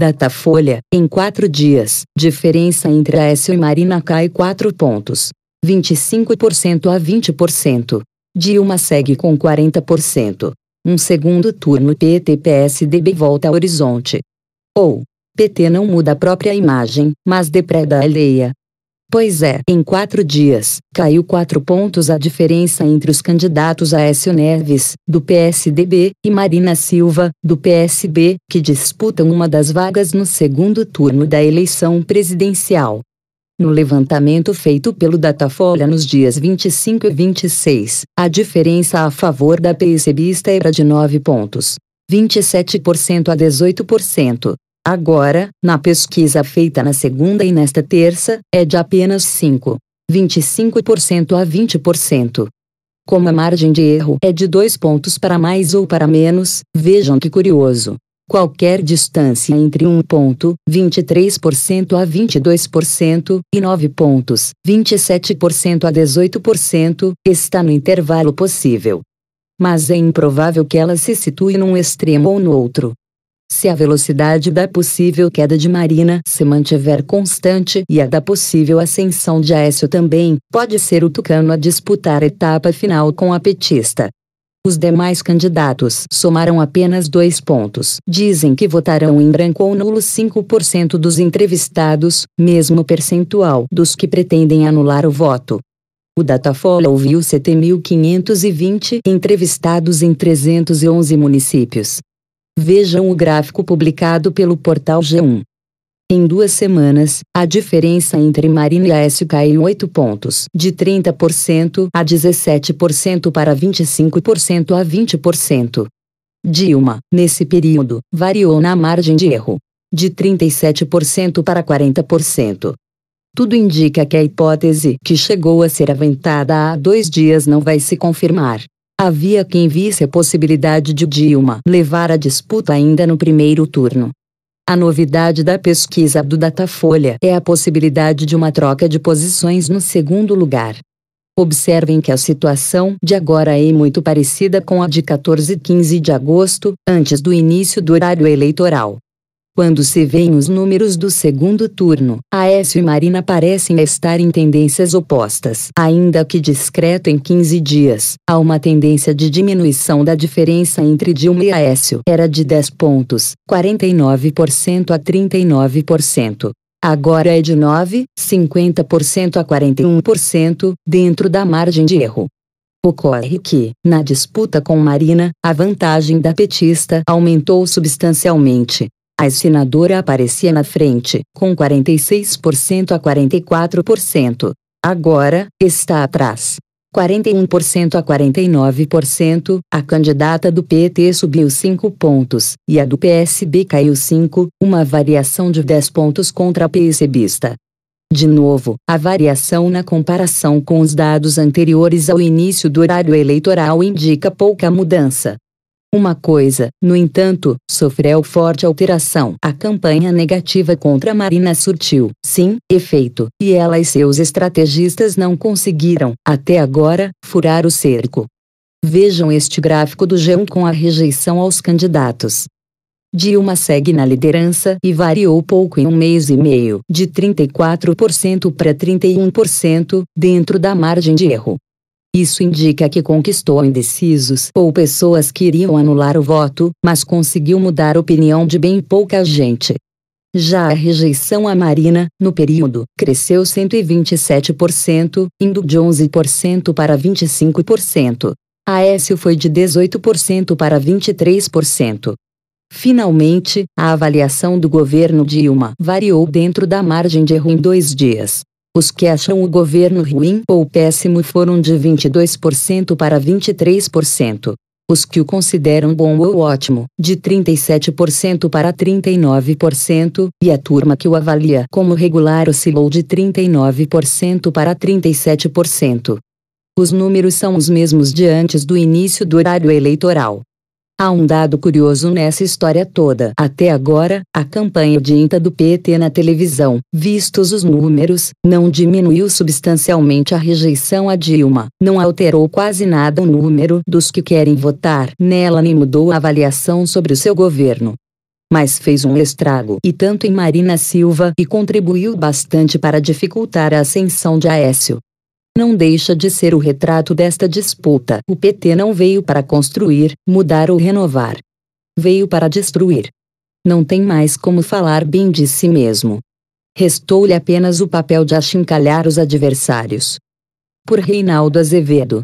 Datafolha, em 4 dias, diferença entre Aécio e Marina cai 4 pontos. 25% a 20%. Dilma segue com 40%. Um segundo turno PT-PSDB volta a horizonte. Ou, PT não muda a própria imagem, mas depreda a alheia. Pois é, em 4 dias, caiu 4 pontos a diferença entre os candidatos Aécio Neves, do PSDB, e Marina Silva, do PSB, que disputam uma das vagas no segundo turno da eleição presidencial. No levantamento feito pelo Datafolha nos dias 25 e 26, a diferença a favor da PSBista era de 9 pontos, 27% a 18%. Agora, na pesquisa feita na segunda e nesta terça, é de apenas 5, 25% a 20%. Como a margem de erro é de 2 pontos para mais ou para menos, vejam que curioso. Qualquer distância entre 1 ponto, 23% a 22%, e 9 pontos, 27% a 18%, está no intervalo possível. Mas é improvável que ela se situe num extremo ou no outro. Se a velocidade da possível queda de Marina se mantiver constante e a da possível ascensão de Aécio também, pode ser o tucano a disputar a etapa final com a petista. Os demais candidatos somaram apenas 2 pontos. Dizem que votarão em branco ou nulo 5% dos entrevistados, mesmo percentual dos que pretendem anular o voto. O Datafolha ouviu 7.520 entrevistados em 311 municípios. Vejam o gráfico publicado pelo portal G1. Em 2 semanas, a diferença entre Marina e Aécio caiu 8 pontos, de 30% a 17% para 25% a 20%. Dilma, nesse período, variou na margem de erro, de 37% para 40%. Tudo indica que a hipótese que chegou a ser aventada há 2 dias não vai se confirmar. Havia quem visse a possibilidade de Dilma levar a disputa ainda no primeiro turno. A novidade da pesquisa do Datafolha é a possibilidade de uma troca de posições no segundo lugar. Observem que a situação de agora é muito parecida com a de 14 e 15 de agosto, antes do início do horário eleitoral. Quando se veem os números do segundo turno, Aécio e Marina parecem estar em tendências opostas. Ainda que discreto em 15 dias, há uma tendência de diminuição da diferença entre Dilma e Aécio. Era de 10 pontos, 49% a 39%. Agora é de 9, 50% a 41%, dentro da margem de erro. Ocorre que, na disputa com Marina, a vantagem da petista aumentou substancialmente. A senadora aparecia na frente, com 46% a 44%. Agora, está atrás. 41% a 49%, a candidata do PT subiu 5 pontos, e a do PSB caiu 5, uma variação de 10 pontos contra a PSBista. De novo, a variação na comparação com os dados anteriores ao início do horário eleitoral indica pouca mudança. Uma coisa, no entanto, sofreu forte alteração. A campanha negativa contra Marina surtiu, sim, efeito, e ela e seus estrategistas não conseguiram, até agora, furar o cerco. Vejam este gráfico do G1 com a rejeição aos candidatos. Dilma segue na liderança e variou pouco em 1 mês e meio, de 34% para 31%, dentro da margem de erro. Isso indica que conquistou indecisos ou pessoas que iriam anular o voto, mas conseguiu mudar a opinião de bem pouca gente. Já a rejeição a Marina, no período, cresceu 127%, indo de 11% para 25%. Aécio foi de 18% para 23%. Finalmente, a avaliação do governo Dilma variou dentro da margem de erro em 2 dias. Os que acham o governo ruim ou péssimo foram de 22% para 23%. Os que o consideram bom ou ótimo, de 37% para 39%, e a turma que o avalia como regular oscilou de 39% para 37%. Os números são os mesmos de antes do início do horário eleitoral. Há um dado curioso nessa história toda. Até agora, a campanha de INTA do PT na televisão, vistos os números, não diminuiu substancialmente a rejeição a Dilma, não alterou quase nada o número dos que querem votar nela nem mudou a avaliação sobre o seu governo. mas fez um estrago e tanto em Marina Silva e contribuiu bastante para dificultar a ascensão de Aécio. Não deixa de ser o retrato desta disputa. O PT não veio para construir, mudar ou renovar. Veio para destruir. Não tem mais como falar bem de si mesmo. Restou-lhe apenas o papel de achincalhar os adversários. Por Reinaldo Azevedo.